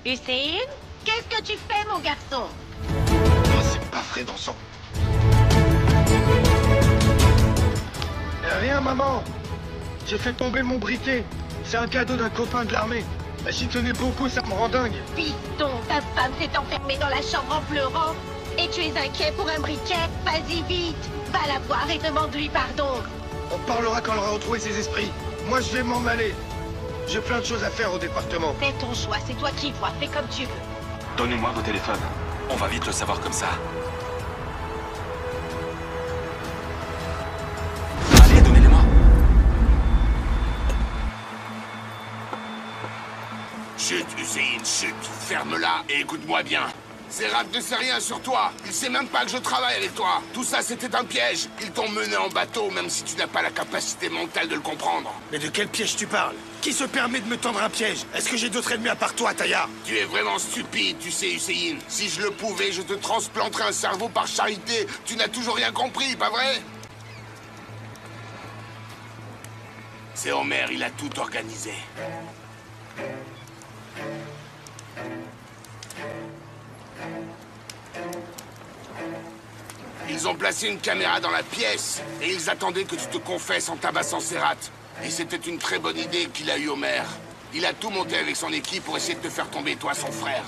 Hussein, qu'est-ce que tu fais, mon garçon? Oh, c'est pas vrai dans son... Rien, maman. J'ai fait tomber mon briquet. C'est un cadeau d'un copain de l'armée. J'y tenais beaucoup, ça me rend dingue. Piston, ta femme s'est enfermée dans la chambre en pleurant. Et tu es inquiet pour un briquet? Vas-y vite, va la voir et demande-lui pardon. On parlera quand elle aura retrouvé ses esprits. Moi, je vais m'en aller. J'ai plein de choses à faire au département. C'est ton choix, c'est toi qui vois, fais comme tu veux. Donnez-moi vos téléphones. On va vite le savoir comme ça. Allez, donnez-les-moi. Chut, Hussein, chut. Ferme-la et écoute-moi bien. Serhat ne sait rien sur toi. Il sait même pas que je travaille avec toi. Tout ça, c'était un piège. Ils t'ont mené en bateau, même si tu n'as pas la capacité mentale de le comprendre. Mais de quel piège tu parles? Qui se permet de me tendre un piège? Est-ce que j'ai d'autres ennemis à part toi, Taya? Tu es vraiment stupide, tu sais, Hussein. Si je le pouvais, je te transplanterais un cerveau par charité. Tu n'as toujours rien compris, pas vrai? C'est Homer, il a tout organisé. Ils ont placé une caméra dans la pièce et ils attendaient que tu te confesses en tabassant Serhat. Et c'était une très bonne idée qu'il a eue Homer. Il a tout monté avec son équipe pour essayer de te faire tomber, toi, son frère.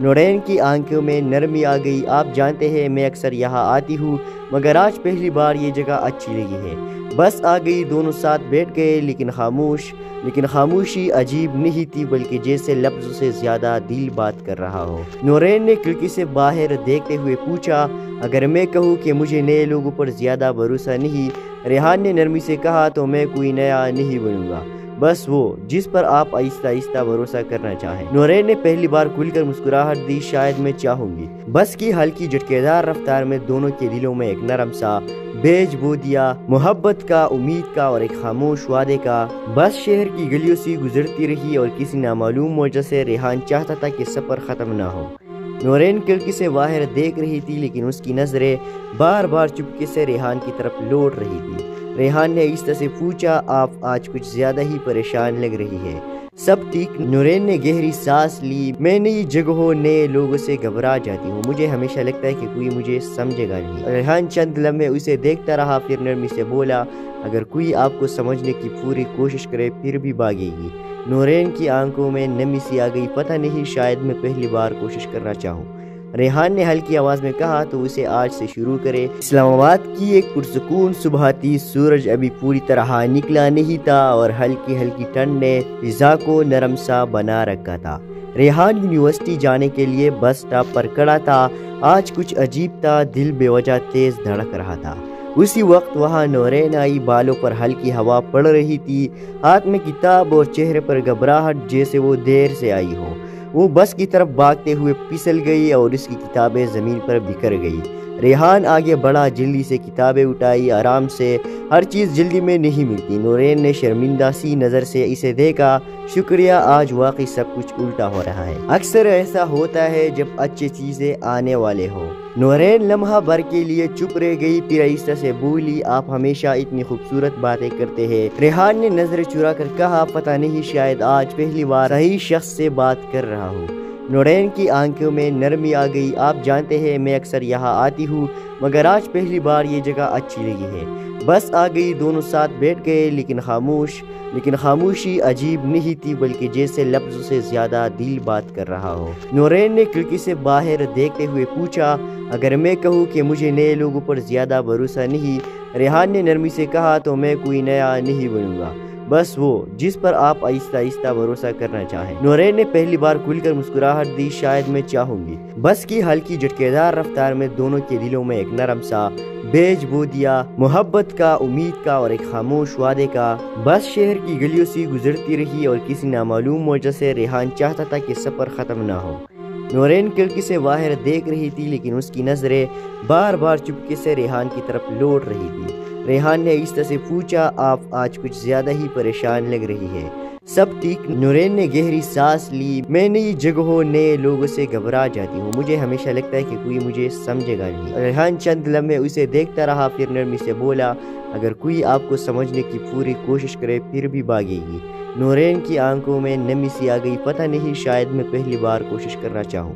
Noreen کی آنکھوں میں نرمی آ گئی۔ آپ جانتے ہیں میں اکثر یہاں آتی ہوں مگر آج پہلی بار یہ جگہ اچھی لگی ہے۔ بس آ گئی، دونوں ساتھ بیٹھ گئے لیکن خاموشی عجیب نہیں تھی بلکہ جیسے لفظوں سے زیادہ دل بات کر رہا ہو۔ نورین نے کھڑکی سے باہر دیکھتے ہوئے پوچھا، اگر میں کہوں کہ مجھے نئے لوگوں پر زیادہ بھروسہ نہیں، ریحان نے نرمی سے کہا، تو میں کوئی نیا نہیں بنوں گا، بس وہ جس پر آپ آہستہ آہستہ بھروسہ کرنا چاہیں۔ نورین نے پہلی بار کھل کر مسکراہٹ دی، شاید میں چاہوں گی۔ بس کی ہلکی جھٹکے دار رفتار میں دونوں کے دلوں میں ایک نرم سا بیج بو دیا، محبت کا، امید کا اور ایک خاموش وعدے کا۔ بس شہر کی گلیوں سے گزرتی رہی اور کسی نامعلوم وجہ سے ریحان چاہتا تھا کہ سفر ختم نہ ہو۔ نورین کھڑکی سے باہر دیکھ رہی تھی لیکن اس کی نظریں بار بار چپکے سے ریحان کی طرف لوٹ رہی تھی۔ ریحان نے آہستہ سے پوچھا، آپ آج کچھ زیادہ ہی پریشان لگ رہی ہے، سب ٹھیک؟ نورین نے گہری سانس لی، میں نئی جگہوں، نئے لوگوں سے گھبرا جاتی ہوں، مجھے ہمیشہ لگتا ہے کہ کوئی مجھے سمجھے گا نہیں۔ ریحان چند لمحے اسے دیکھتا رہا، پھر نرمی سے بولا، اگر کوئی آپ کو سمجھنے کی پوری کوشش کرے پھر بھی بھاگے گی۔ نورین کی آنکھوں میں نمی سی آ گئی، پتہ نہیں، شاید میں پہلی بار کوشش کرنا چاہوں۔ ریحان نے ہلکی آواز میں کہا، تو اسے آج سے شروع کرے۔ اسلام آباد کی ایک پرسکون صبح تھی، سورج ابھی پوری طرح نکلا نہیں تھا اور ہلکی ہلکی ٹھنڈ نے فضا کو نرم سا بنا رکھا تھا۔ ریحان یونیورسٹی جانے کے لیے بس اسٹاپ پر کھڑا تھا، آج کچھ عجیب تھا، دل بے وجہ تیز دھڑک رہا تھا۔ اسی وقت وہاں نورین آئی، بالوں پر ہلکی ہوا پڑ رہی تھی، ہاتھ میں کتاب اور چہرے پر گھبراہٹ جیسے وہ دیر سے آئی ہو۔ وہ بس کی طرف بھاگتے ہوئے پھسل گئی اور اس کی کتابیں زمین پر بکھر گئی۔ ریحان آگے بڑھا، جلدی سے کتابیں اٹھائی، آرام سے، ہر چیز جلدی میں نہیں ملتی۔ نورین نے شرمندہ سی نظر سے اسے دیکھا، شکریہ، آج واقعی سب کچھ الٹا ہو رہا ہے۔ اکثر ایسا ہوتا ہے جب اچھی چیزیں آنے والے ہو۔ نورین لمحہ بھر کے لیے چپ رہ گئی، پھر آہستہ سے بولی، آپ ہمیشہ اتنی خوبصورت باتیں کرتے ہیں۔ ریحان نے نظر چرا کر کہا، پتہ نہیں، شاید آج پہلی بار صحیح شخص سے بات کر رہا ہوں۔ نورین کی آنکھوں میں نرمی آ گئی، آپ جانتے ہیں میں اکثر یہاں آتی ہوں مگر آج پہلی بار یہ جگہ اچھی لگی ہے۔ بس آ گئی، دونوں ساتھ بیٹھ گئے لیکن خاموشی عجیب نہیں تھی بلکہ جیسے لفظوں سے زیادہ دل بات کر رہا ہو۔ نورین نے کھڑکی سے باہر دیکھتے ہوئے پوچھا، اگر میں کہوں کہ مجھے نئے لوگوں پر زیادہ بھروسہ نہیں، ریحان نے نرمی سے کہا، تو میں کوئی نیا نہیں بنوں گا، بس وہ جس پر آپ آہستہ آہستہ بھروسہ کرنا چاہیں۔ نورین نے پہلی بار کھل کر مسکراہٹ دی، شاید میں چاہوں گی۔ بس کی ہلکی جھٹکے دار رفتار میں دونوں کے دلوں میں ایک نرم سا بیج بو دیا، محبت کا، امید کا اور ایک خاموش وعدے کا۔ بس شہر کی گلیوں سے گزرتی رہی اور کسی نامعلوم وجہ سے ریحان چاہتا تھا کہ سفر ختم نہ ہو۔ نورین کھڑکی سے باہر دیکھ رہی تھی لیکن اس کی نظریں بار بار چپکے سے ریحان کی طرف لوٹ رہی تھی۔ ریحان نے آہستہ سے پوچھا، آپ آج کچھ زیادہ ہی پریشان لگ رہی ہے، سب ٹھیک؟ نورین نے گہری سانس لی، میں نئی جگہوں، نئے لوگوں سے گھبرا جاتی ہوں، مجھے ہمیشہ لگتا ہے کہ کوئی مجھے سمجھے گا نہیں۔ ریحان چند لمحے اسے دیکھتا رہا، پھر نرمی سے بولا، اگر کوئی آپ کو سمجھنے کی پوری کوشش کرے پھر بھی بھاگے گی۔ نورین کی آنکھوں میں نمی سی آ گئی، پتہ نہیں، شاید میں پہلی بار کوشش کرنا چاہوں۔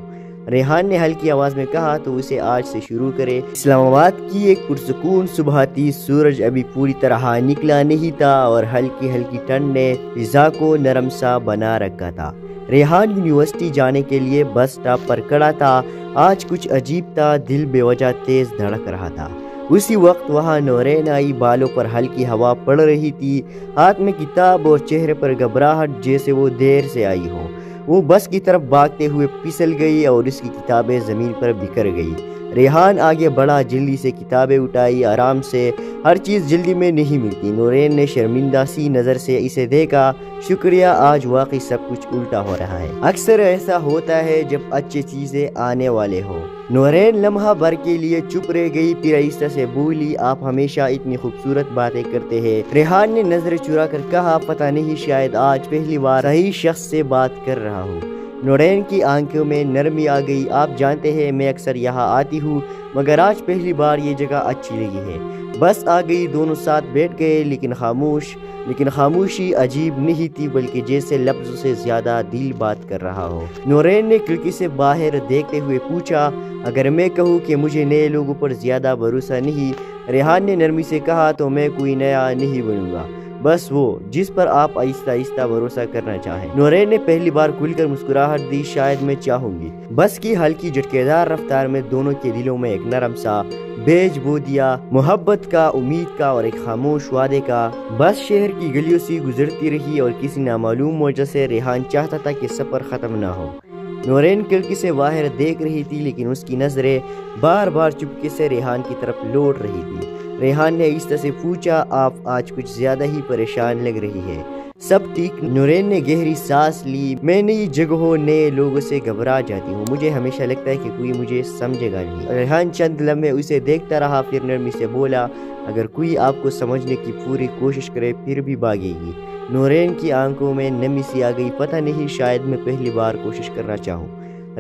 ریحان نے ہلکی آواز میں کہا، تو اسے آج سے شروع کرے۔ اسلام آباد کی ایک پرسکون صبح تھی، سورج ابھی پوری طرح نکلا نہیں تھا اور ہلکی ہلکی ٹھنڈ نے فضا کو نرم سا بنا رکھا تھا۔ ریحان یونیورسٹی جانے کے لیے بس اسٹاپ پر کھڑا تھا، آج کچھ عجیب تھا، دل بے وجہ تیز دھڑک رہا تھا۔ اسی وقت وہاں نورین آئی، بالوں پر ہلکی ہوا پڑ رہی تھی، ہاتھ میں کتاب اور چہرے پر گھبراہٹ جیسے وہ دیر سے آئی ہو۔ وہ بس کی طرف بھاگتے ہوئے پھسل گئی اور اس کی کتابیں زمین پر بکھر گئی۔ ریحان آگے بڑھا، جلدی سے کتابیں اٹھائی، آرام سے، ہر چیز جلدی میں نہیں ملتی۔ نورین نے شرمندہ سی نظر سے اسے دیکھا، شکریہ، آج واقعی سب کچھ الٹا ہو رہا ہے۔ اکثر ایسا ہوتا ہے جب اچھی چیزیں آنے والے ہو۔ نورین لمحہ بھر کے لیے چپ رہ گئی، پھر آہستہ سے بولی، آپ ہمیشہ اتنی خوبصورت باتیں کرتے ہیں۔ ریحان نے نظر چرا کر کہا، پتہ نہیں، شاید آج پہلی بار صحیح شخص سے بات کر رہا ہوں۔ نورین کی آنکھوں میں نرمی آ گئی، آپ جانتے ہیں میں اکثر یہاں آتی ہوں مگر آج پہلی بار یہ جگہ اچھی لگی ہے۔ بس آ گئی، دونوں ساتھ بیٹھ گئے لیکن خاموشی عجیب نہیں تھی بلکہ جیسے لفظوں سے زیادہ دل بات کر رہا ہو۔ نورین نے کھڑکی سے باہر دیکھتے ہوئے پوچھا، اگر میں کہوں کہ مجھے نئے لوگوں پر زیادہ بھروسہ نہیں، ریحان نے نرمی سے کہا، تو میں کوئی نیا نہیں بنوں گا، بس وہ جس پر آپ آہستہ آہستہ بھروسہ کرنا چاہیں۔ نورین نے پہلی بار کھل کر مسکراہٹ دی، شاید میں چاہوں گی۔ بس کی ہلکی جھٹکےدار رفتار میں دونوں کے دلوں میں ایک نرم سا بیج بو دیا، محبت کا، امید کا اور ایک خاموش وعدے کا۔ بس شہر کی گلیوں سے گزرتی رہی اور کسی نامعلوم وجہ سے ریحان چاہتا تھا کہ سفر ختم نہ ہو۔ نورین کھڑکی سے باہر دیکھ رہی تھی، لیکن اس کی نظریں بار بار چپکے سے ریحان کی طرف لوٹ رہی تھی۔ ریحان نے آہستہ سے پوچھا، آپ آج کچھ زیادہ ہی پریشان لگ رہی ہے۔ سب ٹھیک؟ نورین نے گہری سانس لی۔ میں نئی جگہوں، نئے لوگوں سے گھبرا جاتی ہوں، مجھے ہمیشہ لگتا ہے کہ کوئی مجھے سمجھے گا نہیں۔ ریحان چند لمحے اسے دیکھتا رہا، پھر نرمی سے بولا، اگر کوئی آپ کو سمجھنے کی پوری کوشش کرے پھر بھی بھاگے گی۔ نورین کی آنکھوں میں نمی سی آ گئی، پتہ نہیں، شاید میں پہلی بار کوشش کرنا چاہوں۔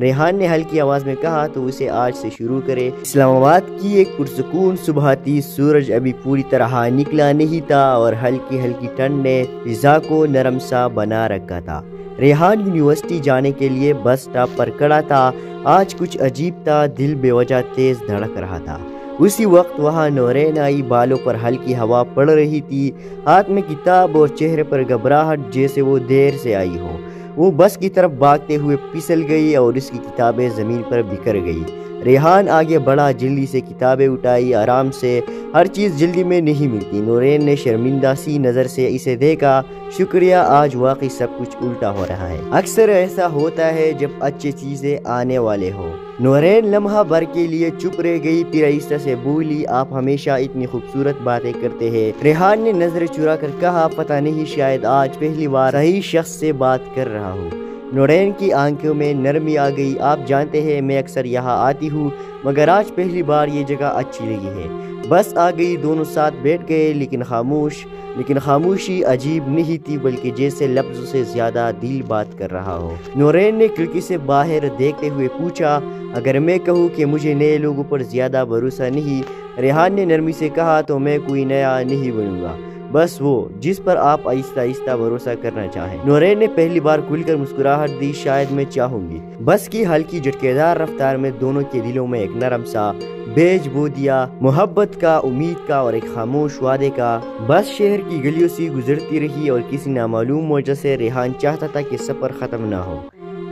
ریحان نے ہلکی آواز میں کہا، تو اسے آج سے شروع کرے۔ اسلام آباد کی ایک پرسکون صبح تھی، سورج ابھی پوری طرح نکلا نہیں تھا اور ہلکی ہلکی ٹھنڈ نے فضا کو نرم سا بنا رکھا تھا۔ ریحان یونیورسٹی جانے کے لیے بس اسٹاپ پر کھڑا تھا۔ آج کچھ عجیب تھا، دل بے وجہ تیز دھڑک رہا تھا۔ اسی وقت وہاں نورین آئی، بالوں پر ہلکی ہوا پڑ رہی تھی، ہاتھ میں کتاب اور چہرے پر گھبراہٹ جیسے وہ دیر سے آئی ہو۔ وہ بس کی طرف بھاگتے ہوئے پھسل گئی اور اس کی کتابیں زمین پر بکھر گئی۔ ریحان آگے بڑھا، جلدی سے کتابیں اٹھائی، آرام سے، ہر چیز جلدی میں نہیں ملتی۔ نورین نے شرمندہ سی نظر سے اسے دیکھا، شکریہ، آج واقعی سب کچھ الٹا ہو رہا ہے۔ اکثر ایسا ہوتا ہے جب اچھی چیزیں آنے والے ہو۔ نورین لمحہ بھر کے لیے چپ رہ گئی، پھر آہستہ سے بولی، آپ ہمیشہ اتنی خوبصورت باتیں کرتے ہیں۔ ریحان نے نظر چرا کر کہا، پتہ نہیں، شاید آج پہلی بار صحیح شخص سے بات کر رہا ہوں۔ نورین کی آنکھوں میں نرمی آ گئی، آپ جانتے ہیں میں اکثر یہاں آتی ہوں، مگر آج پہلی بار یہ جگہ اچھی لگی ہے۔ بس آ گئی، دونوں ساتھ بیٹھ گئے، لیکن خاموشی عجیب نہیں تھی، بلکہ جیسے لفظوں سے زیادہ دل بات کر رہا ہو۔ نورین نے کھڑکی سے باہر دیکھتے ہوئے پوچھا، اگر میں کہوں کہ مجھے نئے لوگوں پر زیادہ بھروسہ نہیں؟ ریحان نے نرمی سے کہا، تو میں کوئی نیا نہیں بنوں گا، بس وہ جس پر آپ آہستہ آہستہ بھروسہ کرنا چاہیں۔ نورین نے پہلی بار کھل کر مسکراہٹ دی، شاید میں چاہوں گی۔ بس کی ہلکی جھٹکےدار رفتار میں دونوں کے دلوں میں ایک نرم سا بیج بو دیا، محبت کا، امید کا اور ایک خاموش وعدے کا۔ بس شہر کی گلیوں سے گزرتی رہی اور کسی نامعلوم وجہ سے ریحان چاہتا تھا کہ سفر ختم نہ ہو۔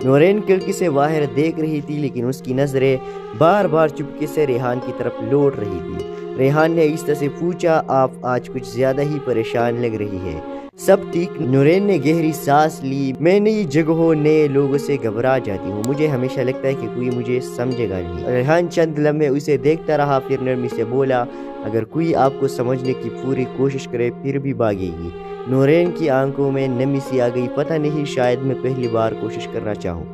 نورین کھڑکی سے باہر دیکھ رہی تھی، لیکن اس کی نظریں بار بار چپکے سے ریحان کی طرف لوٹ رہی تھی۔ ریحان نے آہستہ سے پوچھا، آپ آج کچھ زیادہ ہی پریشان لگ رہی ہے۔ سب ٹھیک؟ نورین نے گہری سانس لی۔ میں نئی جگہوں، نئے لوگوں سے گھبرا جاتی ہوں، مجھے ہمیشہ لگتا ہے کہ کوئی مجھے سمجھے گا نہیں۔ ریحان چند لمحے اسے دیکھتا رہا، پھر نرمی سے بولا، اگر کوئی آپ کو سمجھنے کی پوری کوشش کرے پھر بھی بھاگے گی۔ نورین کی آنکھوں میں نمی سی آ گئی، پتہ نہیں، شاید میں پہلی بار کوشش کرنا چاہوں۔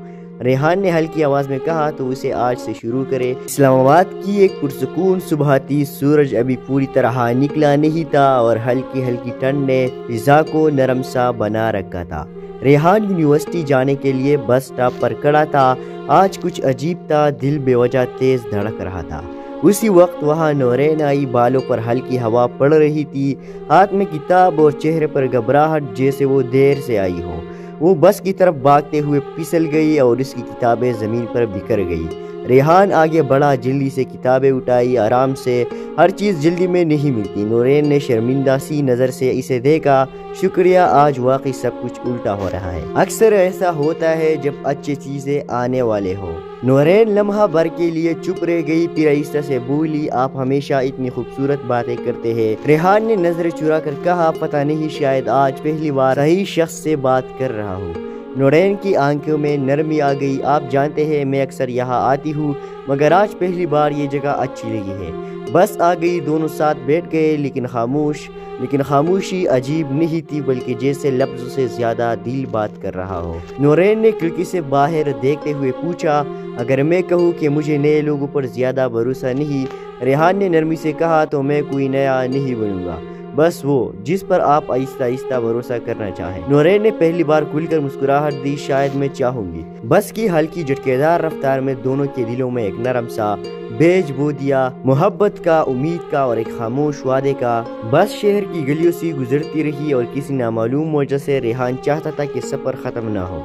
ریحان نے ہلکی آواز میں کہا، تو اسے آج سے شروع کرے۔ اسلام آباد کی ایک پرسکون صبح تھی، سورج ابھی پوری طرح نکلا نہیں تھا اور ہلکی ہلکی ٹھنڈ نے فضا کو نرم سا بنا رکھا تھا۔ ریحان یونیورسٹی جانے کے لیے بس اسٹاپ پر کھڑا تھا۔ آج کچھ عجیب تھا، دل بے وجہ تیز دھڑک رہا تھا۔ اسی وقت وہاں نورین آئی، بالوں پر ہلکی ہوا پڑ رہی تھی، ہاتھ میں کتاب اور چہرے پر گھبراہٹ جیسے وہ دیر سے آئی ہو۔ وہ بس کی طرف بھاگتے ہوئے پھسل گئی اور اس کی کتابیں زمین پر بکھر گئی۔ ریحان آگے بڑھا، جلدی سے کتابیں اٹھائی، آرام سے، ہر چیز جلدی میں نہیں ملتی۔ نورین نے شرمندہ سی نظر سے اسے دیکھا، شکریہ، آج واقعی سب کچھ الٹا ہو رہا ہے۔ اکثر ایسا ہوتا ہے جب اچھی چیزیں آنے والے ہو۔ نورین لمحہ بھر کے لیے چپ رہ گئی، پھر آہستہ سے بولی، آپ ہمیشہ اتنی خوبصورت باتیں کرتے ہیں۔ ریحان نے نظر چرا کر کہا، پتہ نہیں، شاید آج پہلی بار صحیح شخص سے بات کر رہا ہوں۔ نورین کی آنکھوں میں نرمی آ گئی، آپ جانتے ہیں میں اکثر یہاں آتی ہوں، مگر آج پہلی بار یہ جگہ اچھی لگی ہے۔ بس آ گئی، دونوں ساتھ بیٹھ گئے، لیکن خاموشی عجیب نہیں تھی، بلکہ جیسے لفظوں سے زیادہ دل بات کر رہا ہو۔ نورین نے کھڑکی سے باہر دیکھتے ہوئے پوچھا، اگر میں کہوں کہ مجھے نئے لوگوں پر زیادہ بھروسہ نہیں؟ ریحان نے نرمی سے کہا، تو میں کوئی نیا نہیں بنوں گا، بس وہ جس پر آپ آہستہ آہستہ بھروسہ کرنا چاہیں۔ نورین نے پہلی بار کھل کر مسکراہٹ دی، شاید میں چاہوں گی۔ بس کی ہلکی جھٹکےدار رفتار میں دونوں کے دلوں میں ایک نرم سا بیج بو دیا، محبت کا، امید کا اور ایک خاموش وعدے کا۔ بس شہر کی گلیوں سے گزرتی رہی اور کسی نامعلوم وجہ سے ریحان چاہتا تھا کہ سفر ختم نہ ہو۔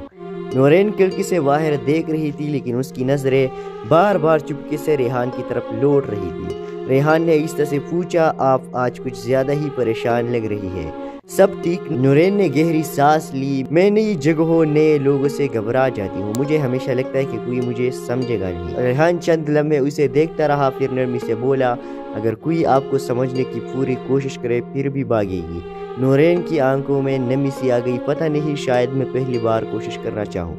نورین کھڑکی سے باہر دیکھ رہی تھی، لیکن اس کی نظریں بار بار چپکے سے ریحان کی طرف لوٹ رہی تھی۔ ریحان نے آہستہ سے پوچھا، آپ آج کچھ زیادہ ہی پریشان لگ رہی ہے۔ سب ٹھیک؟ نورین نے گہری سانس لی۔ میں نئی جگہوں نئے لوگوں سے گھبرا جاتی ہوں، مجھے ہمیشہ لگتا ہے کہ کوئی مجھے سمجھے گا نہیں۔ ریحان چند لمحے اسے دیکھتا رہا، پھر نرمی سے بولا، اگر کوئی آپ کو سمجھنے کی پوری کوشش کرے پھر بھی بھاگے گی۔ نورین کی آنکھوں میں نمی سی آ گئی۔ پتہ نہیں، شاید میں پہلی بار کوشش کرنا چاہوں۔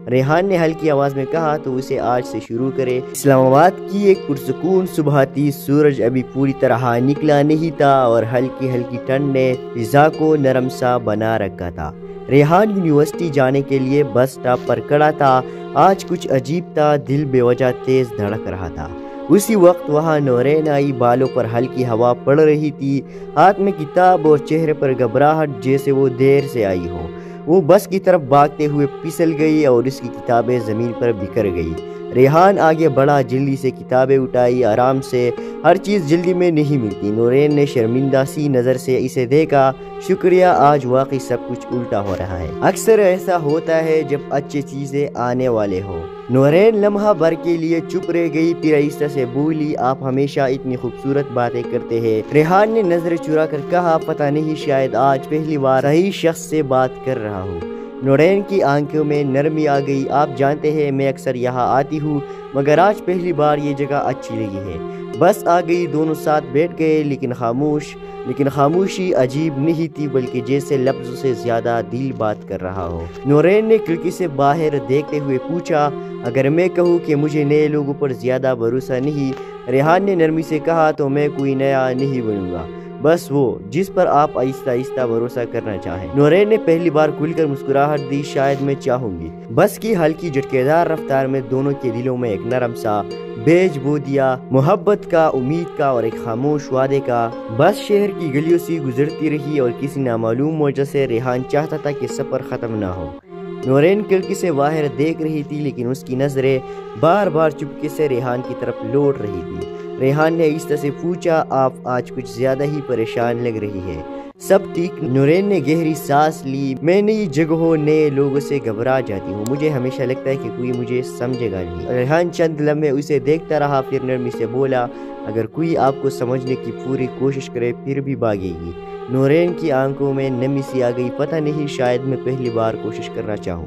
ریحان نے ہلکی آواز میں کہا، تو اسے آج سے شروع کرے۔ اسلام آباد کی ایک پرسکون صبح تھی۔ سورج ابھی پوری طرح نکلا نہیں تھا اور ہلکی ہلکی ٹھنڈ نے فضا کو نرم سا بنا رکھا تھا۔ ریحان یونیورسٹی جانے کے لیے بس اسٹاپ پر کھڑا تھا۔ آج کچھ عجیب تھا، دل بے وجہ تیز دھڑک رہا تھا۔ اسی وقت وہاں نورین آئی، بالوں پر ہلکی ہوا پڑ رہی تھی، ہاتھ میں کتاب اور چہرے پر گھبراہٹ جیسے وہ دیر سے آئی ہو۔ وہ بس کی طرف بھاگتے ہوئے پھسل گئی اور اس کی کتابیں زمین پر بکھر گئی۔ ریحان آگے بڑھا، جلدی سے کتابیں اٹھائی، آرام سے، ہر چیز جلدی میں نہیں ملتی۔ نورین نے شرمندہ سی نظر سے اسے دیکھا۔ شکریہ، آج واقعی سب کچھ الٹا ہو رہا ہے۔ اکثر ایسا ہوتا ہے جب اچھی چیزیں آنے والے ہو۔ نورین لمحہ بھر کے لیے چپ رہ گئی، پھر آہستہ سے بولی، آپ ہمیشہ اتنی خوبصورت باتیں کرتے ہیں۔ ریحان نے نظر چرا کر کہا، پتہ نہیں، شاید آج پہلی بار صحیح شخص سے بات کر رہا ہوں۔ نورین کی آنکھوں میں نرمی آ گئی۔ آپ جانتے ہیں میں اکثر یہاں آتی ہوں، مگر آج پہلی بار یہ جگہ اچھی لگی ہے۔ بس آ گئی، دونوں ساتھ بیٹھ گئے، لیکن خاموشی عجیب نہیں تھی، بلکہ جیسے لفظوں سے زیادہ دل بات کر رہا ہو۔ نورین نے کھڑکی سے باہر دیکھتے ہوئے پوچھا، اگر میں کہوں کہ مجھے نئے لوگوں پر زیادہ بھروسہ نہیں؟ ریحان نے نرمی سے کہا، تو میں کوئی نیا نہیں بنوں گا، بس وہ جس پر آپ آہستہ آہستہ بھروسہ کرنا چاہیں۔ نورین نے پہلی بار کھل کر مسکراہٹ دی، شاید میں چاہوں گی۔ بس کی ہلکی جھٹکے دار رفتار میں دونوں کے دلوں میں ایک نرم سا بیج بو دیا، محبت کا، امید کا اور ایک خاموش وعدے کا۔ بس شہر کی گلیوں سے گزرتی رہی اور کسی نامعلوم وجہ سے ریحان چاہتا تھا کہ سفر ختم نہ ہو۔ نورین کھڑکی سے باہر دیکھ رہی تھی، لیکن اس کی نظریں بار بار چپکے سے ریحان کی طرف لوٹ رہی تھی۔ ریحان نے آہستہ سے پوچھا، آپ آج کچھ زیادہ ہی پریشان لگ رہی ہے، سب ٹھیک؟ نورین نے گہری سانس لی۔ میں نئی جگہوں نئے لوگوں سے گھبرا جاتی ہوں، مجھے ہمیشہ لگتا ہے کہ کوئی مجھے سمجھے گا نہیں۔ ریحان چند لمحے اسے دیکھتا رہا، پھر نرمی سے بولا، اگر کوئی آپ کو سمجھنے کی پوری کوشش کرے پھر بھی بھاگے گی۔ نورین کی آنکھوں میں نمی سی آ گئی۔ پتہ نہیں، شاید میں پہلی بار کوشش کرنا چاہوں۔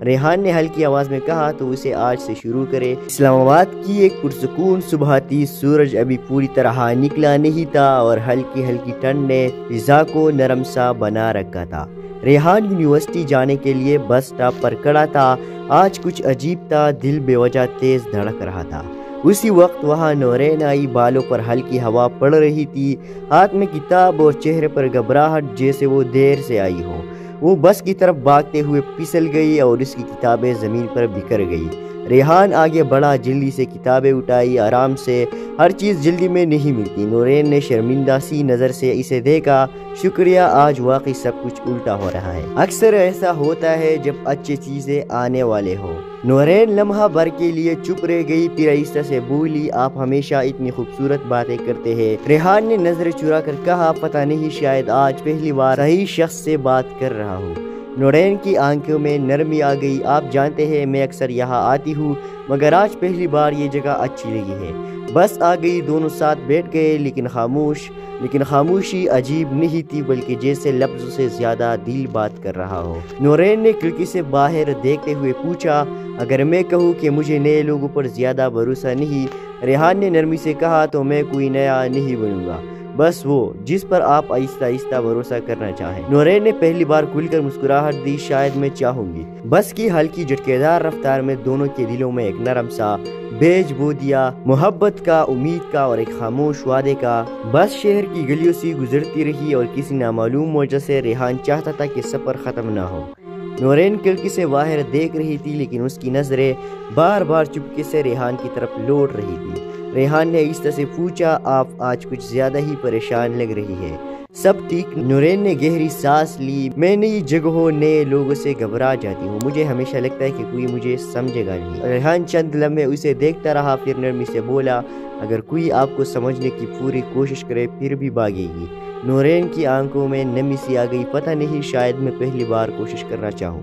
ریحان نے ہلکی آواز میں کہا، تو اسے آج سے شروع کرے۔ اسلام آباد کی ایک پرسکون صبح تھی۔ سورج ابھی پوری طرح نکلا نہیں تھا اور ہلکی ہلکی ٹھنڈ نے فضا کو نرم سا بنا رکھا تھا۔ ریحان یونیورسٹی جانے کے لیے بس اسٹاپ پر کھڑا تھا۔ آج کچھ عجیب تھا، دل بے وجہ تیز دھڑک رہا تھا۔ اسی وقت وہاں نورین آئی، بالوں پر ہلکی ہوا پڑ رہی تھی، ہاتھ میں کتاب اور چہرے پر گھبراہٹ جیسے وہ دیر سے آئی ہو۔ وہ بس کی طرف بھاگتے ہوئے پھسل گئی اور اس کی کتابیں زمین پر بکھر گئی۔ ریحان آگے بڑھا، جلدی سے کتابیں اٹھائی، آرام سے، ہر چیز جلدی میں نہیں ملتی۔ نورین نے شرمندہ سی نظر سے اسے دیکھا۔ شکریہ، آج واقعی سب کچھ الٹا ہو رہا ہے۔ اکثر ایسا ہوتا ہے جب اچھی چیزیں آنے والے ہو۔ نورین لمحہ بھر کے لیے چپ رہ گئی، پھر آہستہ سے بولی، آپ ہمیشہ اتنی خوبصورت باتیں کرتے ہیں۔ ریحان نے نظر چرا کر کہا، پتہ نہیں، شاید آج پہلی بار صحیح شخص سے بات کر رہا ہوں۔ نورین کی آنکھوں میں نرمی آ گئی۔ آپ جانتے ہیں میں اکثر یہاں آتی ہوں، مگر آج پہلی بار یہ جگہ اچھی لگی ہے۔ بس آ گئی، دونوں ساتھ بیٹھ گئے، لیکن خاموشی عجیب نہیں تھی، بلکہ جیسے لفظوں سے زیادہ دل بات کر رہا ہو۔ نورین نے کھڑکی سے باہر دیکھتے ہوئے پوچھا، اگر میں کہوں کہ مجھے نئے لوگوں پر زیادہ بھروسہ نہیں؟ ریحان نے نرمی سے کہا، تو میں کوئی نیا نہیں بنوں گا، بس وہ جس پر آپ آہستہ آہستہ بھروسہ کرنا چاہیں۔ نورین نے پہلی بار کھل کر مسکراہٹ دی، شاید میں چاہوں گی۔ بس کی ہلکی جھٹکے دار رفتار میں دونوں کے دلوں میں ایک نرم سا بیج بو دیا، محبت کا، امید کا اور ایک خاموش وعدے کا۔ بس شہر کی گلیوں سے گزرتی رہی اور کسی نامعلوم وجہ سے ریحان چاہتا تھا کہ سفر ختم نہ ہو۔ نورین کھڑکی سے باہر دیکھ رہی تھی، لیکن اس کی نظریں بار بار چپکے سے ریحان کی طرف لوٹ رہی تھی۔ ریحان نے آہستہ سے پوچھا، آپ آج کچھ زیادہ ہی پریشان لگ رہی ہے، سب ٹھیک؟ نورین نے گہری سانس لی۔ میں نئی جگہوں نئے لوگوں سے گھبرا جاتی ہوں، مجھے ہمیشہ لگتا ہے کہ کوئی مجھے سمجھے گا نہیں۔ ریحان چند لمحے اسے دیکھتا رہا، پھر نرمی سے بولا، اگر کوئی آپ کو سمجھنے کی پوری کوشش کرے پھر بھی بھاگے گی۔ نورین کی آنکھوں میں نمی سی آ گئی۔ پتہ نہیں، شاید میں پہلی بار کوشش کرنا چاہوں۔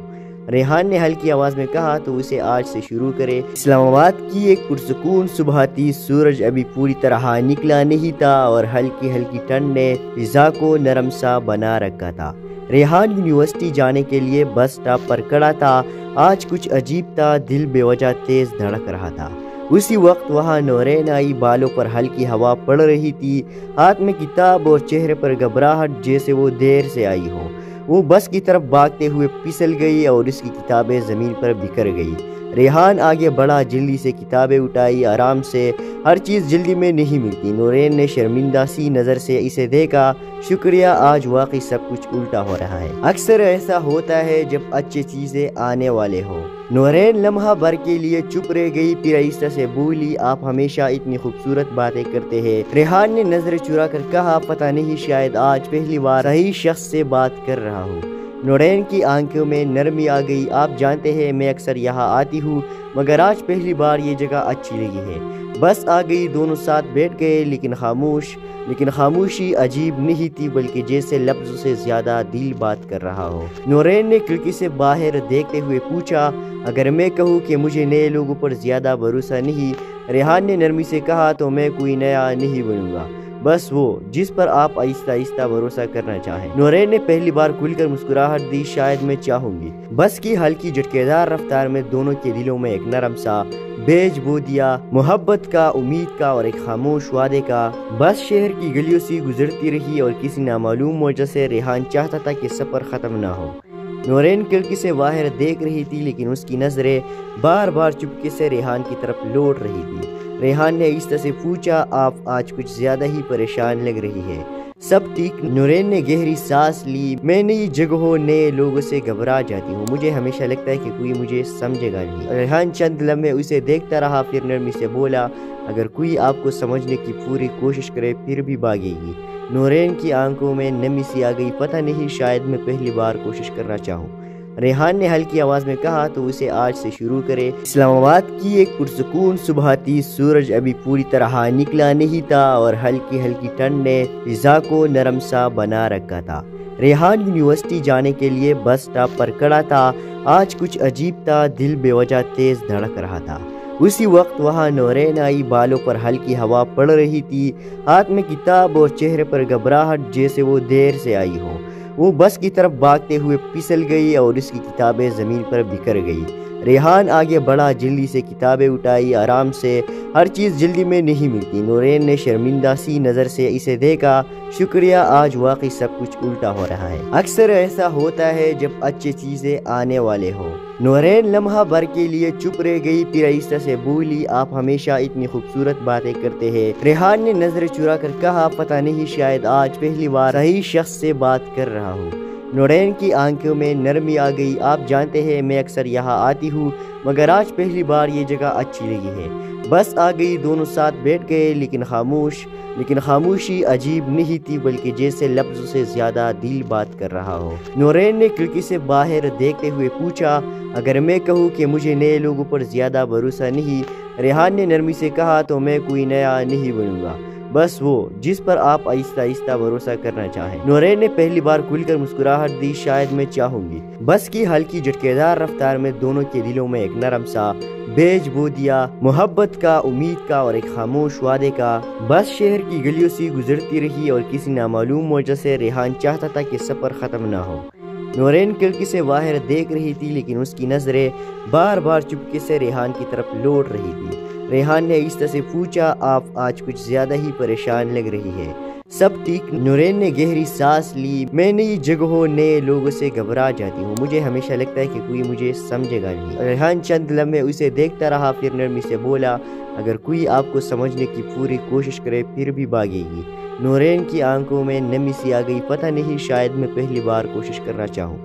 ریحان نے ہلکی آواز میں کہا تو اسے آج سے شروع کرے۔ اسلام آباد کی ایک پرسکون صبح تھی، سورج ابھی پوری طرح نکلا نہیں تھا اور ہلکی ہلکی ٹھنڈ نے فضا کو نرم سا بنا رکھا تھا۔ ریحان یونیورسٹی جانے کے لیے بس اسٹاپ پر کھڑا تھا۔ آج کچھ عجیب تھا، دل بے وجہ تیز دھڑک رہا تھا۔ اسی وقت وہاں نورین آئی، بالوں پر ہلکی ہوا پڑ رہی تھی، ہاتھ میں کتاب اور چہرے پر گھبراہٹ جیسے وہ دیر سے آئی ہو۔ وہ بس کی طرف بھاگتے ہوئے پھسل گئی اور اس کی کتابیں زمین پر بکھر گئی۔ ریحان آگے بڑھا، جلدی سے کتابیں اٹھائی، آرام سے، ہر چیز جلدی میں نہیں ملتی۔ نورین نے شرمندہ سی نظر سے اسے دیکھا۔ شکریہ، آج واقعی سب کچھ الٹا ہو رہا ہے۔ اکثر ایسا ہوتا ہے جب اچھی چیزیں آنے والے ہو۔ نورین لمحہ بھر کے لیے چپ رہ گئی، پھر آہستہ سے بولی، آپ ہمیشہ اتنی خوبصورت باتیں کرتے ہیں۔ ریحان نے نظر چرا کر کہا، پتہ نہیں، شاید آج پہلی بار صحیح شخص سے بات کر رہا ہوں۔ نورین کی آنکھوں میں نرمی آ گئی۔ آپ جانتے ہیں میں اکثر یہاں آتی ہوں، مگر آج پہلی بار یہ جگہ اچھی لگی ہے۔ بس آ گئی، دونوں ساتھ بیٹھ گئے، لیکن خاموشی عجیب نہیں تھی، بلکہ جیسے لفظوں سے زیادہ دل بات کر رہا ہو۔ نورین نے کھڑکی سے باہر دیکھتے ہوئے پوچھا، اگر میں کہوں کہ مجھے نئے لوگوں پر زیادہ بھروسہ نہیں، ریحان نے نرمی سے کہا، تو میں کوئی نیا نہیں بنوں گا، بس وہ جس پر آپ آہستہ آہستہ بھروسہ کرنا چاہیں۔ نورین نے پہلی بار کھل کر مسکراہٹ دی، شاید میں چاہوں گی۔ بس کی ہلکی جھٹکے دار رفتار میں دونوں کے دلوں میں ایک نرم سا بیج بو دیا، محبت کا، امید کا اور ایک خاموش وعدے کا۔ بس شہر کی گلیوں سے گزرتی رہی اور کسی نامعلوم وجہ سے ریحان چاہتا تھا کہ سفر ختم نہ ہو۔ نورین کھڑکی سے باہر دیکھ رہی تھی، لیکن اس کی نظریں بار بار چپکے سے ریحان کی طرف لوٹ رہی تھی۔ ریحان نے آہستہ سے پوچھا، آپ آج کچھ زیادہ ہی پریشان لگ رہی ہے، سب ٹھیک؟ نورین نے گہری سانس لی، میں نئی جگہوں، نئے لوگوں سے گھبرا جاتی ہوں، مجھے ہمیشہ لگتا ہے کہ کوئی مجھے سمجھے گا نہیں۔ ریحان چند لمحے اسے دیکھتا رہا، پھر نرمی سے بولا، اگر کوئی آپ کو سمجھنے کی پوری کوشش کرے پھر بھی بھاگے گی۔ نورین کی آنکھوں میں نمی سی آ گئی، پتہ نہیں، شاید میں پہلی بار کوشش کرنا چاہوں۔ ریحان نے ہلکی آواز میں کہا تو اسے آج سے شروع کرے۔ اسلام آباد کی ایک پرسکون صبح تھی، سورج ابھی پوری طرح نکلا نہیں تھا اور ہلکی ہلکی ٹھنڈ نے فضا کو نرم سا بنا رکھا تھا۔ ریحان یونیورسٹی جانے کے لیے بس اسٹاپ پر کھڑا تھا۔ آج کچھ عجیب تھا، دل بے وجہ تیز دھڑک رہا تھا۔ اسی وقت وہاں نورین آئی، بالوں پر ہلکی ہوا پڑ رہی تھی، ہاتھ میں کتاب اور چہرے پر گھبراہٹ جیسے وہ دیر سے آئی ہو۔ وہ بس کی طرف بھاگتے ہوئے پھسل گئی اور اس کی کتابیں زمین پر بکھر گئی۔ ریحان آگے بڑھا، جلدی سے کتابیں اٹھائی، آرام سے، ہر چیز جلدی میں نہیں ملتی۔ نورین نے شرمندہ سی نظر سے اسے دیکھا۔ شکریہ، آج واقعی سب کچھ الٹا ہو رہا ہے۔ اکثر ایسا ہوتا ہے جب اچھی چیزیں آنے والے ہو۔ نورین لمحہ بھر کے لیے چپ رہ گئی، پھر آہستہ سے بولی، آپ ہمیشہ اتنی خوبصورت باتیں کرتے ہیں۔ ریحان نے نظر چرا کر کہا، پتہ نہیں، شاید آج پہلی بار صحیح شخص سے بات کر رہا ہوں۔ نورین کی آنکھوں میں نرمی آ گئی۔ آپ جانتے ہیں میں اکثر یہاں آتی ہوں، مگر آج پہلی بار یہ جگہ اچھی لگی ہے۔ بس آ گئی، دونوں ساتھ بیٹھ گئے، لیکن خاموشی عجیب نہیں تھی، بلکہ جیسے لفظوں سے زیادہ دل بات کر رہا ہو۔ نورین نے کھڑکی سے باہر دیکھتے ہوئے پوچھا، اگر میں کہوں کہ مجھے نئے لوگوں پر زیادہ بھروسہ نہیں، ریحان نے نرمی سے کہا، تو میں کوئی نیا نہیں بنوں گا، بس وہ جس پر آپ آہستہ آہستہ بھروسہ کرنا چاہیں۔ نورین نے پہلی بار کھل کر مسکراہٹ دی، شاید میں چاہوں گی۔ بس کی ہلکی جھٹکے دار رفتار میں دونوں کے دلوں میں ایک نرم سا بیج بو دیا، محبت کا، امید کا اور ایک خاموش وعدے کا۔ بس شہر کی گلیوں سے گزرتی رہی اور کسی نامعلوم وجہ سے ریحان چاہتا تھا کہ سفر ختم نہ ہو۔ نورین کھڑکی سے باہر دیکھ رہی تھی، لیکن اس کی نظریں بار بار چپکے سے ریحان کی طرف لوٹ رہی تھی۔ ریحان نے آہستہ سے پوچھا، آپ آج کچھ زیادہ ہی پریشان لگ رہی ہے، سب ٹھیک؟ نورین نے گہری سانس لی، میں نئی جگہوں، نئے لوگوں سے گھبرا جاتی ہوں، مجھے ہمیشہ لگتا ہے کہ کوئی مجھے سمجھے گا نہیں۔ ریحان چند لمحے اسے دیکھتا رہا، پھر نرمی سے بولا، اگر کوئی آپ کو سمجھنے کی پوری کوشش کرے پھر بھی بھاگے گی۔ نورین کی آنکھوں میں نمی سی آ گئی، پتہ نہیں، شاید میں پہلی بار کوشش کرنا چاہوں۔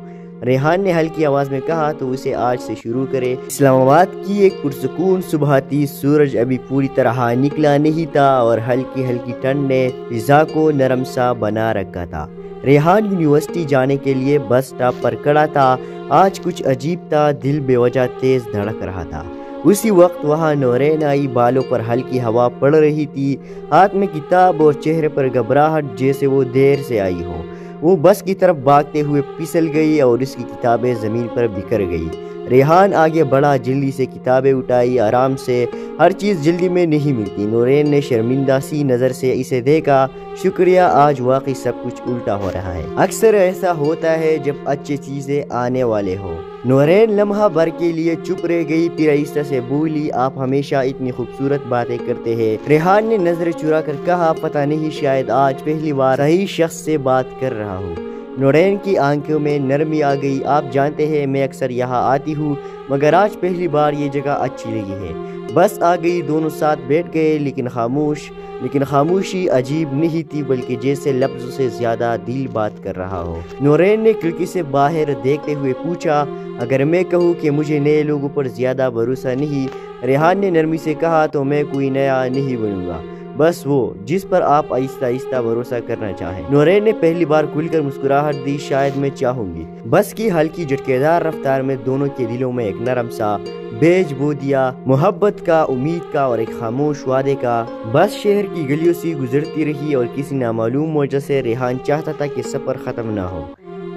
ریحان نے ہلکی آواز میں کہا تو اسے آج سے شروع کرے۔ اسلام آباد کی ایک پرسکون صبح تھی، سورج ابھی پوری طرح نکلا نہیں تھا اور ہلکی ہلکی ٹھنڈ نے فضا کو نرم سا بنا رکھا تھا۔ ریحان یونیورسٹی جانے کے لیے بس اسٹاپ پر کھڑا تھا۔ آج کچھ عجیب تھا، دل بے وجہ تیز دھڑک رہا تھا۔ اسی وقت وہاں نورین آئی، بالوں پر ہلکی ہوا پڑ رہی تھی، ہاتھ میں کتاب اور چہرے پر گھبراہٹ جیسے وہ دیر سے آئی ہو۔ وہ بس کی طرف بھاگتے ہوئے پھسل گئی اور اس کی کتابیں زمین پر بکھر گئی۔ ریحان آگے بڑھا، جلدی سے کتابیں اٹھائی، آرام سے، ہر چیز جلدی میں نہیں ملتی۔ نورین نے شرمندہ سی نظر سے اسے دیکھا۔ شکریہ، آج واقعی سب کچھ الٹا ہو رہا ہے۔ اکثر ایسا ہوتا ہے جب اچھی چیزیں آنے والے ہو۔ نورین لمحہ بھر کے لیے چپ رہ گئی، پھر آہستہ سے بولی، آپ ہمیشہ اتنی خوبصورت باتیں کرتے ہیں۔ ریحان نے نظر چرا کر کہا، پتہ نہیں، شاید آج پہلی بار صحیح شخص سے بات کر رہا ہوں۔ نورین کی آنکھوں میں نرمی آ گئی۔ آپ جانتے ہیں میں اکثر یہاں آتی ہوں، مگر آج پہلی بار یہ جگہ اچھی لگی ہے۔ بس آ گئی، دونوں ساتھ بیٹھ گئے، لیکن خاموشی عجیب نہیں تھی، بلکہ جیسے لفظوں سے زیادہ دل بات کر رہا ہو۔ نورین نے کھڑکی سے باہر دیکھتے ہوئے پوچھا، اگر میں کہوں کہ مجھے نئے لوگوں پر زیادہ بھروسہ نہیں، ریحان نے نرمی سے کہا، تو میں کوئی نیا نہیں بنوں گا، بس وہ جس پر آپ آہستہ آہستہ بھروسہ کرنا چاہیں۔ نورین نے پہلی بار کھل کر مسکراہٹ دی، شاید میں چاہوں گی۔ بس کی ہلکی جھٹکے دار رفتار میں دونوں کے دلوں میں ایک نرم سا بیج بو دیا، محبت کا، امید کا اور ایک خاموش وعدے کا۔ بس شہر کی گلیوں سے گزرتی رہی اور کسی نامعلوم وجہ سے ریحان چاہتا تھا کہ سفر ختم نہ ہو۔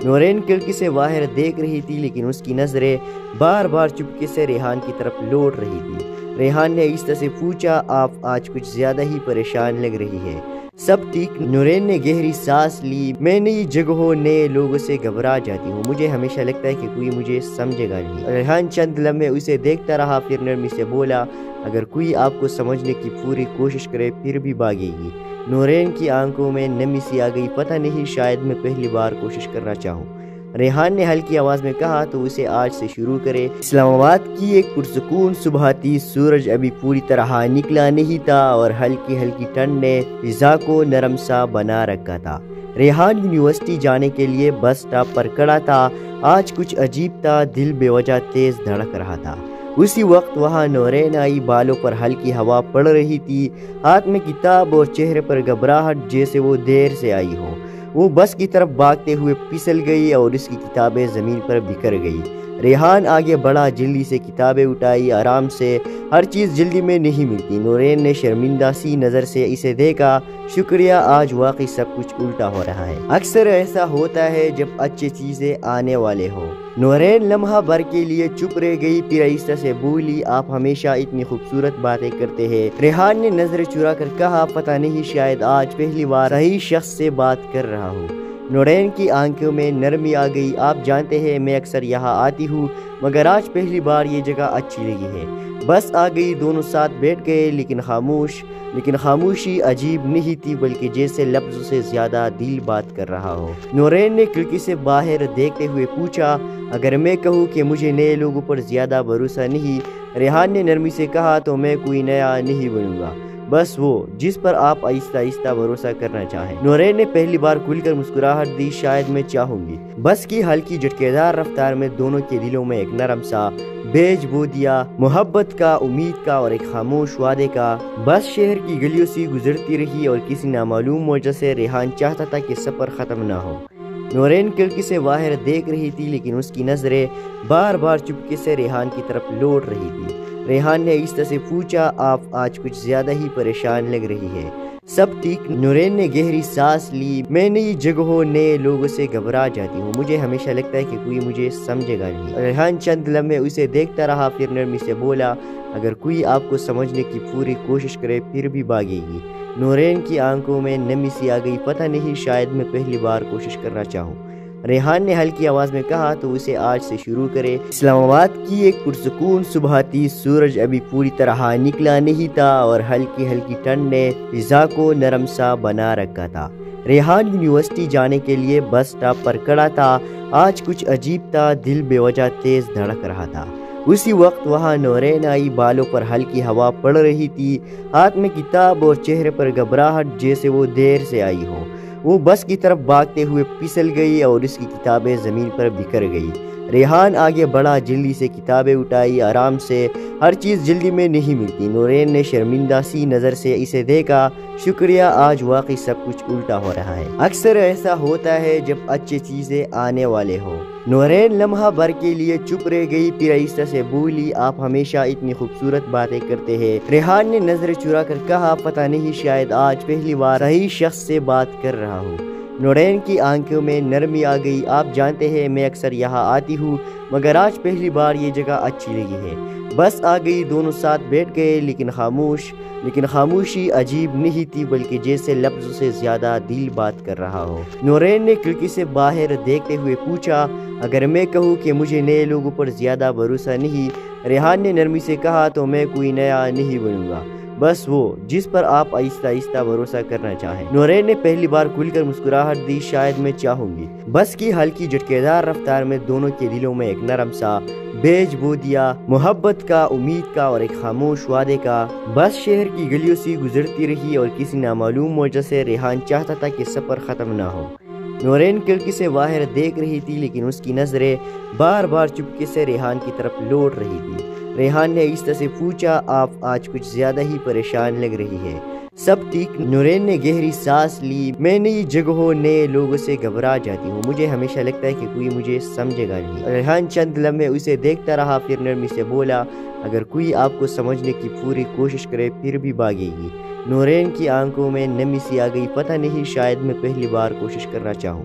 نورین کھڑکی سے باہر دیکھ رہی تھی، لیکن اس کی نظریں بار بار چپکے سے ریحان کی طرف لوٹ رہی تھی۔ ریحان نے آہستہ سے پوچھا، آپ آج کچھ زیادہ ہی پریشان لگ رہی ہے، سب ٹھیک؟ نورین نے گہری سانس لی، میں نئی جگہوں، نئے لوگوں سے گھبرا جاتی ہوں، مجھے ہمیشہ لگتا ہے کہ کوئی مجھے سمجھے گا نہیں۔ ریحان چند لمحے اسے دیکھتا رہا، پھر نرمی سے بولا، اگر کوئی آپ کو سمجھنے کی پوری کوشش کرے پھر بھی بھاگے گی۔ نورین کی آنکھوں میں نمی سی آ گئی، پتہ نہیں، شاید میں پہلی بار کوشش کرنا چاہوں۔ ریحان نے ہلکی آواز میں کہا، تو اسے آج سے شروع کرے۔ اسلام آباد کی ایک پرسکون صبح تھی، سورج ابھی پوری طرح نکلا نہیں تھا اور ہلکی ہلکی ٹھنڈ نے فضا کو نرم سا بنا رکھا تھا۔ ریحان یونیورسٹی جانے کے لیے بس سٹاپ پر کھڑا تھا۔ آج کچھ عجیب تھا، دل بے وجہ تیز دھڑک رہا تھا۔ اسی وقت وہاں نورین آئی، بالوں پر ہلکی ہوا پڑ رہی تھی، ہاتھ میں کتاب اور چہرے پر گھبراہٹ جیسے وہ دیر سے آئی ہو۔ وہ بس کی طرف بھاگتے ہوئے پھسل گئی اور اس کی کتابیں زمین پر بکھر گئی۔ ریحان آگے بڑھا، جلدی سے کتابیں اٹھائی، آرام سے، ہر چیز جلدی میں نہیں ملتی۔ نورین نے شرمندہ سی نظر سے اسے دیکھا۔ شکریہ، آج واقعی سب کچھ الٹا ہو رہا ہے۔ اکثر ایسا ہوتا ہے جب اچھی چیزیں آنے والے ہو۔ نورین لمحہ بھر کے لیے چپ رہ گئی، پھر آہستہ سے بولی، آپ ہمیشہ اتنی خوبصورت باتیں کرتے ہیں۔ ریحان نے نظر چرا کر کہا، پتہ نہیں، شاید آج پہلی بار صحیح شخص سے بات کر رہا ہوں۔ نورین کی آنکھوں میں نرمی آ گئی۔ آپ جانتے ہیں میں اکثر یہاں آتی ہوں، مگر آج پہلی بار یہ جگہ اچھی لگی ہے۔ بس آ گئی، دونوں ساتھ بیٹھ گئے، لیکن خاموشی عجیب نہیں تھی، بلکہ جیسے لفظوں سے زیادہ دل بات کر رہا ہو۔ نورین نے کھڑکی سے باہر دیکھتے ہوئے پوچھا، اگر میں کہوں کہ مجھے نئے لوگوں پر زیادہ بھروسہ نہیں، ریحان نے نرمی سے کہا، تو میں کوئی نیا نہیں بنوں گا، بس وہ جس پر آپ آہستہ آہستہ بھروسہ کرنا چاہیں۔ نورین نے پہلی بار کھل کر مسکراہٹ دی، شاید میں چاہوں گی۔ بس کی ہلکی جھٹکے دار رفتار میں دونوں کے دلوں میں ایک نرم سا بیج بو دیا، محبت کا، امید کا اور ایک خاموش وعدے کا۔ بس شہر کی گلیوں سے گزرتی رہی اور کسی نامعلوم وجہ سے ریحان چاہتا تھا کہ سفر ختم نہ ہو۔ نورین کھڑکی سے باہر دیکھ رہی تھی، لیکن اس کی نظریں بار بار چپکے سے ریحان کی طرف لوٹ رہی تھی۔ ریحان نے آہستہ سے پوچھا، آپ آج کچھ زیادہ ہی پریشان لگ رہی ہے، سب ٹھیک؟ نورین نے گہری سانس لی، میں نئی جگہوں، نئے لوگوں سے گھبرا جاتی ہوں، مجھے ہمیشہ لگتا ہے کہ کوئی مجھے سمجھے گا نہیں۔ ریحان چند لمحے اسے دیکھتا رہا، پھر نرمی سے بولا، اگر کوئی آپ کو سمجھنے کی پوری کوشش کرے پھر بھی بھاگے گی۔ نورین کی آنکھوں میں نمی سی آ گئی، پتہ نہیں، شاید میں پہلی بار کوشش کرنا چاہوں۔ ریحان نے ہلکی آواز میں کہا، تو اسے آج سے شروع کرے۔ اسلام آباد کی ایک پرسکون صبح تھی، سورج ابھی پوری طرح نکلا نہیں تھا اور ہلکی ہلکی ٹھنڈ نے فضا کو نرم سا بنا رکھا تھا۔ ریحان یونیورسٹی جانے کے لیے بس سٹاپ پر کھڑا تھا۔ آج کچھ عجیب تھا، دل بے وجہ تیز دھڑک رہا تھا۔ اسی وقت وہاں نورین آئی، بالوں پر ہلکی ہوا پڑ رہی تھی، ہاتھ میں کتاب اور چہرے پر گھبراہٹ جیسے وہ دیر سے آئی ہو۔ وہ بس کی طرف بھاگتے ہوئے پھسل گئی اور اس کی کتابیں زمین پر بکھر گئی۔ ریحان آگے بڑھا، جلدی سے کتابیں اٹھائی، آرام سے، ہر چیز جلدی میں نہیں ملتی۔ نورین نے شرمندہ سی نظر سے اسے دیکھا۔ شکریہ، آج واقعی سب کچھ الٹا ہو رہا ہے۔ اکثر ایسا ہوتا ہے جب اچھی چیزیں آنے والے ہو۔ نورین لمحہ بھر کے لیے چپ رہ گئی، پھر آہستہ سے بولی، آپ ہمیشہ اتنی خوبصورت باتیں کرتے ہیں۔ ریحان نے نظر چرا کر کہا، پتہ نہیں، شاید آج پہلی بار صحیح شخص سے بات کر رہا ہوں۔ نورین کی آنکھوں میں نرمی آ گئی۔ آپ جانتے ہیں میں اکثر یہاں آتی ہوں مگر آج پہلی بار یہ جگہ اچھی لگی ہے۔ بس آ گئی، دونوں ساتھ بیٹھ گئے، لیکن خاموشی عجیب نہیں تھی بلکہ جیسے لفظوں سے زیادہ دل بات کر رہا ہو۔ نورین نے کھڑکی سے باہر دیکھتے ہوئے پوچھا، اگر میں کہوں کہ مجھے نئے لوگوں پر زیادہ بھروسہ نہیں، ریحان نے نرمی سے کہا، تو میں کوئی نیا نہیں بنوں گا، بس وہ جس پر آپ آہستہ آہستہ بھروسہ کرنا چاہیں۔ نورین نے پہلی بار کھل کر مسکراہٹ دی، شاید میں چاہوں گی۔ بس کی ہلکی جھٹکےدار رفتار میں دونوں کے دلوں میں ایک نرم سا بیج بو دیا، محبت کا، امید کا اور ایک خاموش وعدے کا۔ بس شہر کی گلیوں سے گزرتی رہی اور کسی نامعلوم وجہ سے ریحان چاہتا تھا کہ سفر ختم نہ ہو۔ نورین کھڑکی سے باہر دیکھ رہی تھی لیکن اس کی نظریں بار بار چپکے سے ریحان کی طرف لوٹ رہی تھی۔ ریحان نے آہستہ سے پوچھا، آپ آج کچھ زیادہ ہی پریشان لگ رہی ہے، سب ٹھیک؟ نورین نے گہری سانس لی، میں نئی جگہوں، نئے لوگوں سے گھبرا جاتی ہوں، مجھے ہمیشہ لگتا ہے کہ کوئی مجھے سمجھے گا نہیں۔ ریحان چند لمحے اسے دیکھتا رہا، پھر نرمی سے بولا، اگر کوئی آپ کو سمجھنے کی پوری کوشش کرے پھر بھی بھاگے گی۔ نورین کی آنکھوں میں نمی سی آ گئی، پتہ نہیں، شاید میں پہلی بار کوشش کرنا چاہوں۔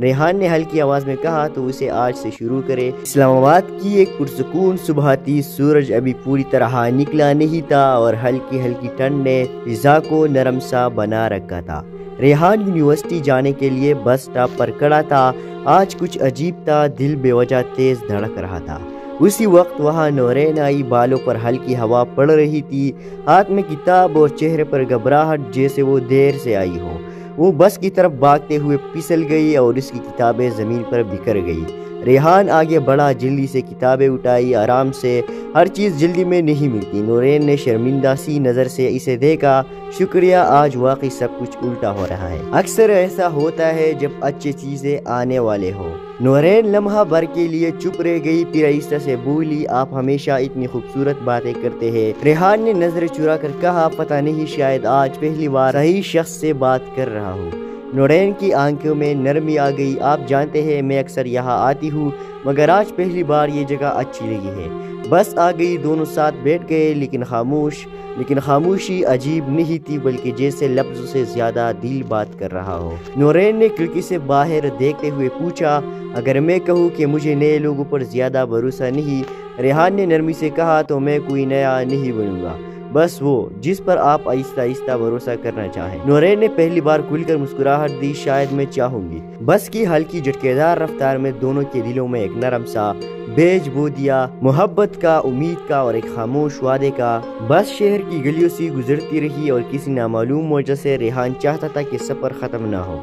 ریحان نے ہلکی آواز میں کہا، تو اسے آج سے شروع کرے۔ اسلام آباد کی ایک پرسکون صبح تھی، سورج ابھی پوری طرح نکلا نہیں تھا اور ہلکی ہلکی ٹھنڈ نے فضا کو نرم سا بنا رکھا تھا۔ ریحان یونیورسٹی جانے کے لیے بس سٹاپ پر کھڑا تھا۔ آج کچھ عجیب تھا، دل بے وجہ تیز دھڑک رہا تھا۔ اسی وقت وہاں نورین آئی، بالوں پر ہلکی ہوا پڑ رہی تھی، ہاتھ میں کتاب اور چہرے پر گھبراہٹ جیسے وہ دیر سے آئی ہو۔ وہ بس کی طرف بھاگتے ہوئے پھسل گئی اور اس کی کتابیں زمین پر بکھر گئی۔ ریحان آگے بڑھا، جلدی سے کتابیں اٹھائی، آرام سے، ہر چیز جلدی میں نہیں ملتی۔ نورین نے شرمندہ سی نظر سے اسے دیکھا، شکریہ، آج واقعی سب کچھ الٹا ہو رہا ہے، اکثر ایسا ہوتا ہے جب اچھی چیزیں آنے والے ہو۔ نورین لمحہ بھر کے لیے چپ رہ گئی، پھر آہستہ سے بولی، آپ ہمیشہ اتنی خوبصورت باتیں کرتے ہیں۔ ریحان نے نظر چرا کر کہا، پتہ نہیں، شاید آج پہلی بار صحیح شخص سے بات کر رہا ہوں۔ نورین کی آنکھوں میں نرمی آ گئی، آپ جانتے ہیں میں اکثر یہاں آتی ہوں مگر آج پہلی بار یہ جگہ اچھی لگی ہے۔ بس آ گئی، دونوں ساتھ بیٹھ گئے، لیکن خاموشی عجیب نہیں تھی بلکہ جیسے لفظوں سے زیادہ دل بات کر رہا ہو۔ نورین نے کھڑکی سے باہر دیکھتے ہوئے پوچھا، اگر میں کہوں کہ مجھے نئے لوگوں پر زیادہ بھروسہ نہیں، ریحان نے نرمی سے کہا، تو میں کوئی نیا نہیں بنوں گا، بس وہ جس پر آپ آہستہ آہستہ بھروسہ کرنا چاہیں۔ نورین نے پہلی بار کھل کر مسکراہٹ دی، شاید میں چاہوں گی۔ بس کی ہلکی جھٹکےدار رفتار میں دونوں کے دلوں میں ایک نرم سا بیج بو دیا، محبت کا، امید کا اور ایک خاموش وعدے کا۔ بس شہر کی گلیوں سے گزرتی رہی اور کسی نامعلوم وجہ سے ریحان چاہتا تھا کہ سفر ختم نہ ہو۔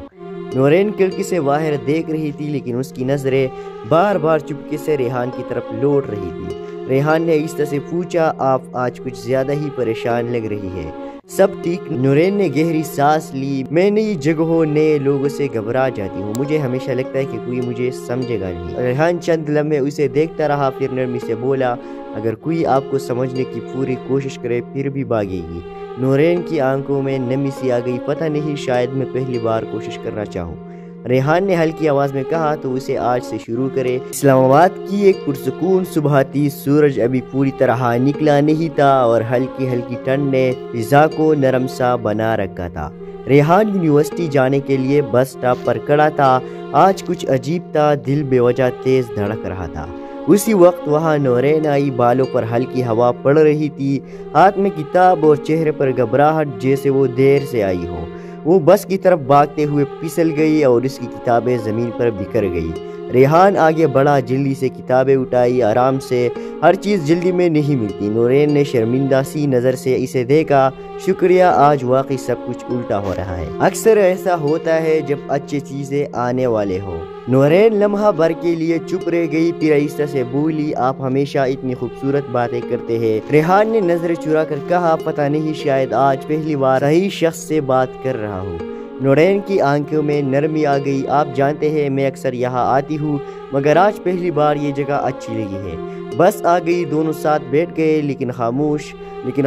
نورین کھڑکی سے باہر دیکھ رہی تھی لیکن اس کی نظریں بار بار چپکے سے ریحان کی طرف لوٹ رہی تھی۔ ریحان نے آہستہ سے پوچھا، آپ آج کچھ زیادہ ہی پریشان لگ رہی ہے، سب ٹھیک؟ نورین نے گہری سانس لی، میں نئی جگہوں، نئے لوگوں سے گھبرا جاتی ہوں، مجھے ہمیشہ لگتا ہے کہ کوئی مجھے سمجھے گا نہیں۔ ریحان چند لمحے اسے دیکھتا رہا، پھر نرمی سے بولا، اگر کوئی آپ کو سمجھنے کی پوری کوشش کرے پھر بھی بھاگے گی۔ نورین کی آنکھوں میں نمی سی آ گئی، پتہ نہیں، شاید میں پہلی بار کوشش کرنا چاہوں۔ ریحان نے ہلکی آواز میں کہا، تو اسے آج سے شروع کرے۔ اسلام آباد کی ایک پرسکون صبح تھی، سورج ابھی پوری طرح نکلا نہیں تھا اور ہلکی ہلکی ٹھنڈ نے فضا کو نرم سا بنا رکھا تھا۔ ریحان یونیورسٹی جانے کے لیے بس سٹاپ پر کھڑا تھا۔ آج کچھ عجیب تھا، دل بے وجہ تیز دھڑک رہا تھا۔ اسی وقت وہاں نورین آئی، بالوں پر ہلکی ہوا پڑ رہی تھی، ہاتھ میں کتاب اور چہرے پر گھبراہٹ جیسے وہ دیر سے آئی ہو۔ وہ بس کی طرف بھاگتے ہوئے پھسل گئی اور اس کی کتابیں زمین پر بکھر گئی۔ ریحان آگے بڑھا، جلدی سے کتابیں اٹھائی، آرام سے، ہر چیز جلدی میں نہیں ملتی۔ نورین نے شرمندہ سی نظر سے اسے دیکھا، شکریہ، آج واقعی سب کچھ الٹا ہو رہا ہے، اکثر ایسا ہوتا ہے جب اچھی چیزیں آنے والے ہو۔ نورین لمحہ بھر کے لیے چپ رہ گئی، پھر آہستہ سے بولی، آپ ہمیشہ اتنی خوبصورت باتیں کرتے ہیں۔ ریحان نے نظر چرا کر کہا، پتہ نہیں، شاید آج پہلی بار صحیح شخص سے بات کر رہا ہوں۔ نورین کی آنکھوں میں نرمی آ گئی، آپ جانتے ہیں میں اکثر یہاں آتی ہوں مگر آج پہلی بار یہ جگہ اچھی لگی ہے۔ بس آ گئی، دونوں ساتھ بیٹھ گئے، لیکن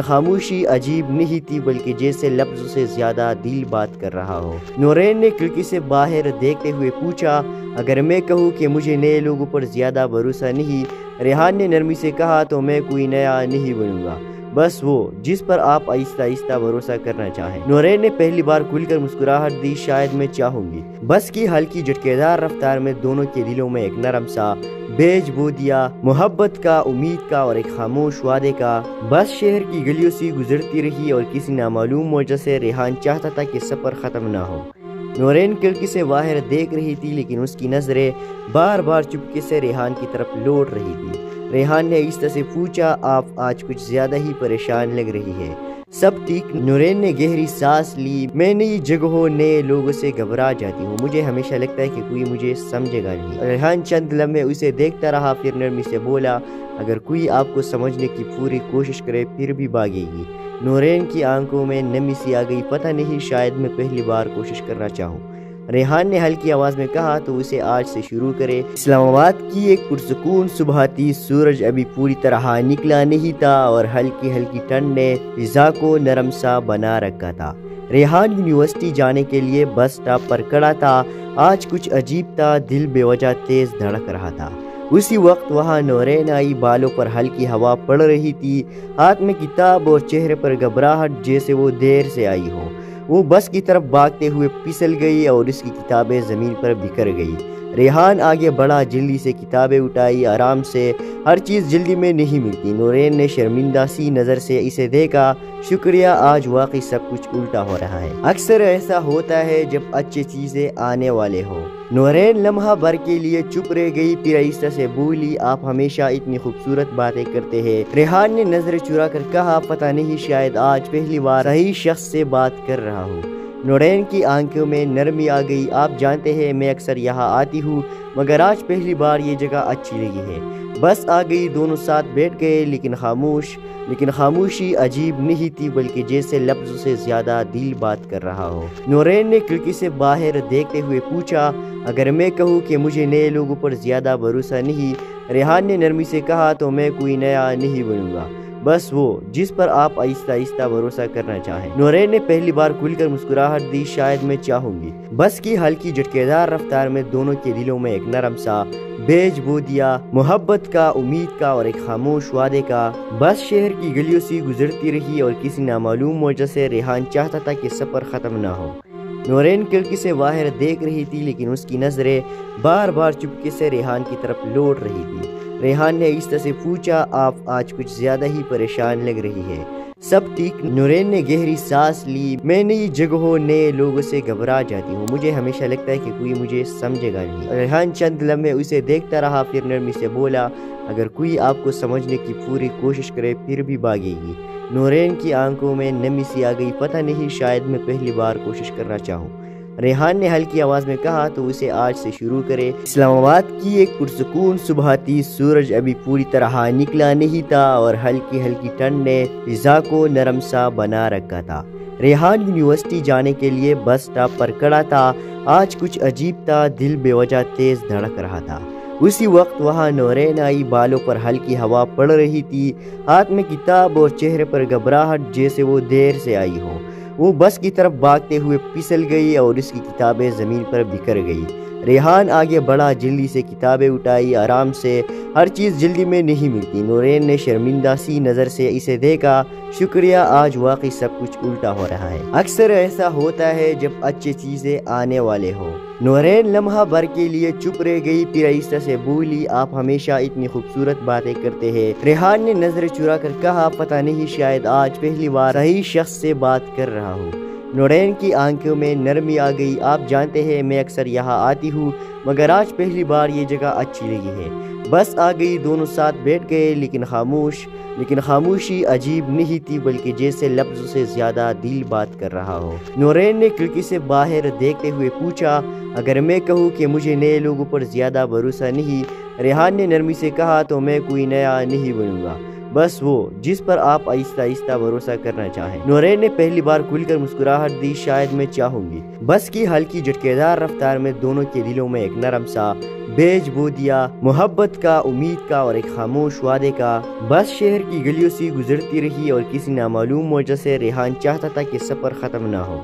خاموشی عجیب نہیں تھی بلکہ جیسے لفظوں سے زیادہ دل بات کر رہا ہو۔ نورین نے کھڑکی سے باہر دیکھتے ہوئے پوچھا، اگر میں کہوں کہ مجھے نئے لوگوں پر زیادہ بھروسہ نہیں، ریحان نے نرمی سے کہا، تو میں کوئی نیا نہیں بنوں گا، بس وہ جس پر آپ آہستہ آہستہ بھروسہ کرنا چاہیں۔ نورین نے پہلی بار کھل کر مسکراہٹ دی، شاید میں چاہوں گی۔ بس کی ہلکی جھٹکےدار رفتار میں دونوں کے دلوں میں ایک نرم سا بیج بو دیا، محبت کا، امید کا اور ایک خاموش وعدے کا۔ بس شہر کی گلیوں سے گزرتی رہی اور کسی نامعلوم وجہ سے ریحان چاہتا تھا کہ سفر ختم نہ ہو۔ نورین کھڑکی سے باہر دیکھ رہی تھی، لیکن اس کی نظریں بار بار چپکے سے ریحان کی طرف لوٹ رہی تھی۔ ریحان نے آہستہ سے پوچھا، آپ آج کچھ زیادہ ہی پریشان لگ رہی ہے۔ سب ٹھیک؟ نورین نے گہری سانس لی۔ میں نئی جگہوں، نئے لوگوں سے گھبرا جاتی ہوں، مجھے ہمیشہ لگتا ہے کہ کوئی مجھے سمجھے گا نہیں۔ ریحان چند لمحے اسے دیکھتا رہا، پھر نرمی سے بولا، اگر کوئی آپ کو سمجھنے کی پوری کوشش کرے پھر بھی بھاگے گی۔ نورین کی آنکھوں میں نمی سی آ گئی، پتہ نہیں، شاید میں پہلی بار کوشش کرنا چاہوں۔ ریحان نے ہلکی آواز میں کہا، تو اسے آج سے شروع کرے۔ اسلام آباد کی ایک پرسکون صبح تھی، سورج ابھی پوری طرح نکلا نہیں تھا اور ہلکی ہلکی ٹھنڈ نے فضا کو نرم سا بنا رکھا تھا۔ ریحان یونیورسٹی جانے کے لیے بس سٹاپ پر کھڑا تھا۔ آج کچھ عجیب تھا، دل بے وجہ تیز دھڑک رہا تھا۔ اسی وقت وہاں نورین آئی، بالوں پر ہلکی ہوا پڑ رہی تھی، ہاتھ میں کتاب اور چہرے پر گھبراہٹ جیسے وہ دیر سے آئی ہو۔ وہ بس کی طرف بھاگتے ہوئے پھسل گئی اور اس کی کتابیں زمین پر بکھر گئی۔ ریحان آگے بڑھا، جلدی سے کتابیں اٹھائی، آرام سے، ہر چیز جلدی میں نہیں ملتی۔ نورین نے شرمندہ سی نظر سے اسے دیکھا، شکریہ، آج واقعی سب کچھ الٹا ہو رہا ہے۔ اکثر ایسا ہوتا ہے جب اچھی چیزیں آنے والے ہو۔ نورین لمحہ بھر کے لیے چپ رہ گئی، پھر آہستہ سے بولی، آپ ہمیشہ اتنی خوبصورت باتیں کرتے ہیں۔ ریحان نے نظر چرا کر کہا، پتہ نہیں، شاید آج پہلی بار صحیح شخص سے بات کر رہا ہوں۔ نورین کی آنکھوں میں نرمی آ گئی، آپ جانتے ہیں میں اکثر یہاں آتی ہوں، مگر آج پہلی بار یہ جگہ اچھی لگی ہے۔ بس آ گئی، دونوں ساتھ بیٹھ گئے، لیکن خاموشی عجیب نہیں تھی، بلکہ جیسے لفظوں سے زیادہ دل بات کر رہا ہو۔ نورین نے کھڑکی سے باہر دیکھتے ہوئے پوچھا، اگر میں کہوں کہ مجھے نئے لوگوں پر زیادہ بھروسہ نہیں؟ ریحان نے نرمی سے کہا، تو میں کوئی نیا نہیں بنوں گا، بس وہ جس پر آپ آہستہ آہستہ بھروسہ کرنا چاہیں۔ نورین نے پہلی بار کھل کر مسکراہٹ دی، شاید میں چاہوں گی۔ بس کی ہلکی جھٹکےدار رفتار میں دونوں کے دلوں میں ایک نرم سا بیج بو دیا، محبت کا، امید کا اور ایک خاموش وعدے کا۔ بس شہر کی گلیوں سے گزرتی رہی اور کسی نامعلوم وجہ سے ریحان چاہتا تھا کہ سفر ختم نہ ہو۔ نورین کھڑکی سے باہر دیکھ رہی تھی، لیکن اس کی نظریں بار بار چپکے سے ریحان کی طرف لوٹ رہی تھی۔ ریحان نے آہستہ سے پوچھا، آپ آج کچھ زیادہ ہی پریشان لگ رہی ہے۔ سب ٹھیک؟ نورین نے گہری سانس لی۔ میں نئی جگہوں، نئے لوگوں سے گھبرا جاتی ہوں، مجھے ہمیشہ لگتا ہے کہ کوئی مجھے سمجھے گا نہیں۔ ریحان چند لمحے اسے دیکھتا رہا، پھر نرمی سے بولا، اگر کوئی آپ کو سمجھنے کی پوری کوشش کرے پھر بھی بھاگے گی۔ نورین کی آنکھوں میں نمی سی آ گئی، پتہ نہیں، شاید میں پہلی بار کوشش کرنا چاہوں۔ ریحان نے ہلکی آواز میں کہا، تو اسے آج سے شروع کرے۔ اسلام آباد کی ایک پرسکون صبح تھی، سورج ابھی پوری طرح نکلا نہیں تھا اور ہلکی ہلکی ٹھنڈ نے فضا کو نرم سا بنا رکھا تھا۔ ریحان یونیورسٹی جانے کے لیے بس سٹاپ پر کھڑا تھا۔ آج کچھ عجیب تھا، دل بے وجہ تیز دھڑک رہا تھا۔ اسی وقت وہاں نورین آئی، بالوں پر ہلکی ہوا پڑ رہی تھی، ہاتھ میں کتاب اور چہرے پر گھبراہٹ جیسے وہ دیر سے آئی ہو۔ وہ بس کی طرف بھاگتے ہوئے پھسل گئی اور اس کی کتابیں زمین پر بکھر گئی۔ ریحان آگے بڑھا، جلدی سے کتابیں اٹھائی، آرام سے، ہر چیز جلدی میں نہیں ملتی۔ نورین نے شرمندہ سی نظر سے اسے دیکھا، شکریہ، آج واقعی سب کچھ الٹا ہو رہا ہے۔ اکثر ایسا ہوتا ہے جب اچھی چیزیں آنے والے ہو۔ نورین لمحہ بھر کے لیے چپ رہ گئی، پھر آہستہ سے بولی، آپ ہمیشہ اتنی خوبصورت باتیں کرتے ہیں۔ ریحان نے نظر چرا کر کہا، پتہ نہیں، شاید آج پہلی بار صحیح شخص سے بات کر رہا ہوں۔ نورین کی آنکھوں میں نرمی آ گئی، آپ جانتے ہیں میں اکثر یہاں آتی ہوں، مگر آج پہلی بار یہ جگہ اچھی لگی ہے۔ بس آ گئی، دونوں ساتھ بیٹھ گئے، لیکن خاموشی عجیب نہیں تھی، بلکہ جیسے لفظوں سے زیادہ دل بات کر رہا ہو۔ نورین نے کھڑکی سے باہر دیکھتے ہوئے پوچھا، اگر میں کہوں کہ مجھے نئے لوگوں پر زیادہ بھروسہ نہیں؟ ریحان نے نرمی سے کہا، تو میں کوئی نیا نہیں بنوں گا، بس وہ جس پر آپ آہستہ آہستہ بھروسہ کرنا چاہیں۔ نورین نے پہلی بار کھل کر مسکراہٹ دی، شاید میں چاہوں گی۔ بس کی ہلکی جھٹکےدار رفتار میں دونوں کے دلوں میں ایک نرم سا بیج بو دیا، محبت کا، امید کا اور ایک خاموش وعدے کا۔ بس شہر کی گلیوں سے گزرتی رہی اور کسی نامعلوم وجہ سے ریحان چاہتا تھا کہ سفر ختم نہ ہو۔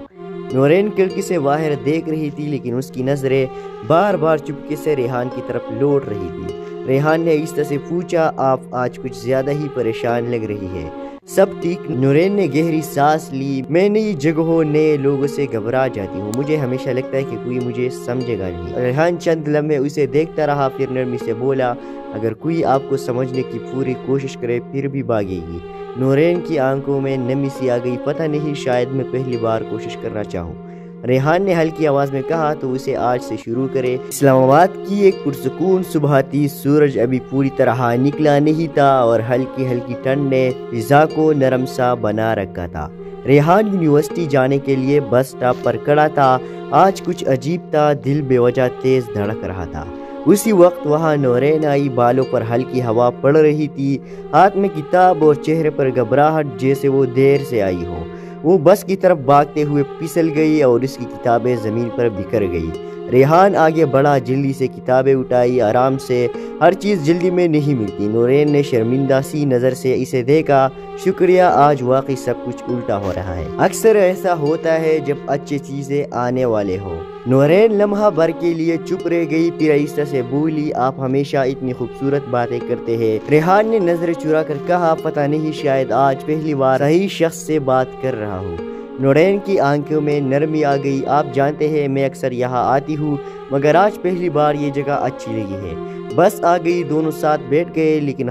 نورین کھڑکی سے باہر دیکھ رہی تھی، لیکن اس کی نظریں بار بار چپکے سے ریحان کی طرف لوٹ رہی تھی۔ ریحان نے آہستہ سے پوچھا، آپ آج کچھ زیادہ ہی پریشان لگ رہی ہے۔ سب ٹھیک؟ نورین نے گہری سانس لی۔ میں نئی جگہوں نئے لوگوں سے گھبرا جاتی ہوں، مجھے ہمیشہ لگتا ہے کہ کوئی مجھے سمجھے گا نہیں۔ ریحان چند لمحے اسے دیکھتا رہا، پھر نرمی سے بولا، اگر کوئی آپ کو سمجھنے کی پوری کوشش کرے پھر بھی بھاگے گی۔ نورین کی آنکھوں میں نمی سی آ گئی۔ پتہ نہیں، شاید میں پہلی بار کوشش کرنا چاہوں۔ ریحان نے ہلکی آواز میں کہا، تو اسے آج سے شروع کرے۔ اسلام آباد کی ایک پرسکون صبح تھی۔ سورج ابھی پوری طرح نکلا نہیں تھا اور ہلکی ہلکی ٹھنڈ نے فضا کو نرم سا بنا رکھا تھا۔ ریحان یونیورسٹی جانے کے لیے بس سٹاپ پر کھڑا تھا۔ آج کچھ عجیب تھا، دل بے وجہ تیز دھڑک رہا تھا۔ اسی وقت وہاں نورین آئی، بالوں پر ہلکی ہوا پڑ رہی تھی، ہاتھ میں کتاب اور چہرے پر گھبراہٹ جیسے وہ دیر سے آئی ہو۔ وہ بس کی طرف بھاگتے ہوئے پھسل گئی اور اس کی کتابیں زمین پر بکھر گئی۔ ریحان آگے بڑھا، جلدی سے کتابیں اٹھائی، آرام سے، ہر چیز جلدی میں نہیں ملتی۔ نورین نے شرمندہ سی نظر سے اسے دیکھا۔ شکریہ، آج واقعی سب کچھ الٹا ہو رہا ہے۔ اکثر ایسا ہوتا ہے جب اچھی چیزیں آنے والے ہو۔ نورین لمحہ بھر کے لیے چپ رہ گئی، پھر آہستہ سے بولی، آپ ہمیشہ اتنی خوبصورت باتیں کرتے ہیں۔ ریحان نے نظر چرا کر کہا، پتہ نہیں، شاید آج پہلی بار صحیح شخص سے بات کر رہا ہوں۔ نورین کی آنکھوں میں نرمی آ گئی۔ آپ جانتے ہیں میں اکثر یہاں آتی ہوں، مگر آج پہلی بار یہ جگہ اچھی لگی ہے۔ بس آ گئی، دونوں ساتھ بیٹھ گئے، لیکن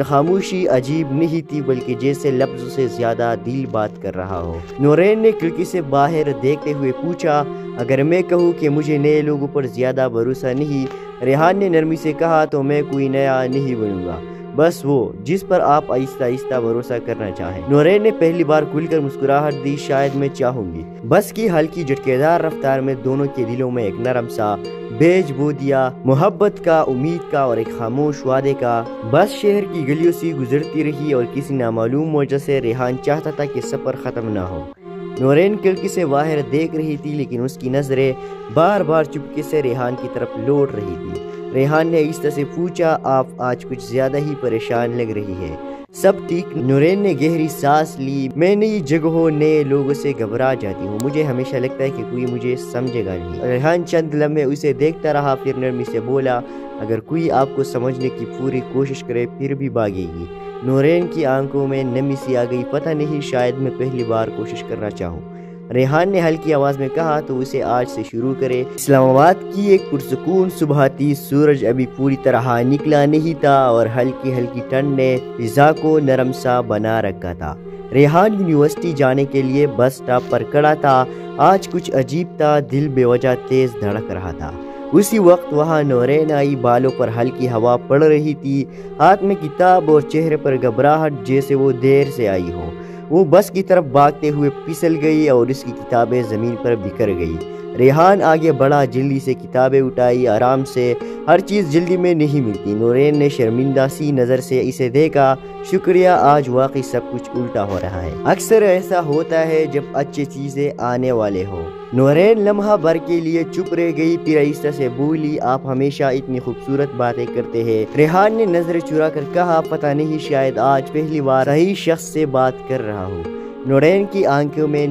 خاموشی عجیب نہیں تھی، بلکہ جیسے لفظوں سے زیادہ دل بات کر رہا ہو۔ نورین نے کھڑکی سے باہر دیکھتے ہوئے پوچھا، اگر میں کہوں کہ مجھے نئے لوگوں پر زیادہ بھروسہ نہیں؟ ریحان نے نرمی سے کہا، تو میں کوئی نیا نہیں بنوں گا، بس وہ جس پر آپ آہستہ آہستہ بھروسہ کرنا چاہیں۔ نورین نے پہلی بار کھل کر مسکراہٹ دی، شاید میں چاہوں گی۔ بس کی ہلکی جھٹکےدار رفتار میں دونوں کے دلوں میں ایک نرم سا بیج بو دیا، محبت کا، امید کا اور ایک خاموش وعدے کا۔ بس شہر کی گلیوں سے گزرتی رہی اور کسی نامعلوم وجہ سے ریحان چاہتا تھا کہ سفر ختم نہ ہو۔ نورین کھڑکی سے باہر دیکھ رہی تھی، لیکن اس کی نظریں بار بار چپکے سے ریحان کی طرف لوٹ رہی تھی۔ ریحان نے آہستہ سے پوچھا، آپ آج کچھ زیادہ ہی پریشان لگ رہی ہے، سب ٹھیک؟ نورین نے گہری سانس لی۔ میں نئی جگہوں نئے لوگوں سے گھبرا جاتی ہوں، مجھے ہمیشہ لگتا ہے کہ کوئی مجھے سمجھے گا نہیں۔ ریحان چند لمحے اسے دیکھتا رہا، پھر نرمی سے بولا، اگر کوئی آپ کو سمجھنے کی پوری کوشش کرے پھر بھی بھاگے گی۔ نورین کی آنکھوں میں نمی سی آ گئی۔ پتہ نہیں، شاید میں پہلی بار کوشش کرنا چاہوں۔ ریحان نے ہلکی آواز میں کہا، تو اسے آج سے شروع کرے۔ اسلام آباد کی ایک پرسکون صبح تھی۔ سورج ابھی پوری طرح نکلا نہیں تھا اور ہلکی ہلکی ٹھنڈ نے فضا کو نرم سا بنا رکھا تھا۔ ریحان یونیورسٹی جانے کے لیے بس سٹاپ پر کھڑا تھا۔ آج کچھ عجیب تھا، دل بے وجہ تیز دھڑک رہا تھا۔ اسی وقت وہاں نورین آئی، بالوں پر ہلکی ہوا پڑ رہی تھی، ہاتھ میں کتاب اور چہرے پر گھبراہٹ جیسے وہ دیر سے آئی ہو۔ وہ بس کی طرف بھاگتے ہوئے پھسل گئی اور اس کی کتابیں زمین پر بکھر گئی۔ ریحان آگے بڑھا، جلدی سے کتابیں اٹھائی، آرام سے، ہر چیز جلدی میں نہیں ملتی۔ نورین نے شرمندہ سی نظر سے اسے دیکھا۔ شکریہ، آج واقعی سب کچھ الٹا ہو رہا ہے۔ اکثر ایسا ہوتا ہے جب اچھی چیزیں آنے والے ہو۔ نورین لمحہ بھر کے لیے چپ رہ گئی، پھر آہستہ سے بولی، آپ ہمیشہ اتنی خوبصورت باتیں کرتے ہیں۔ ریحان نے نظر چرا کر کہا، پتہ نہیں، شاید آج پہلی بار صحیح شخص سے بات کر رہا ہوں۔ نورین کی آنکھوں میں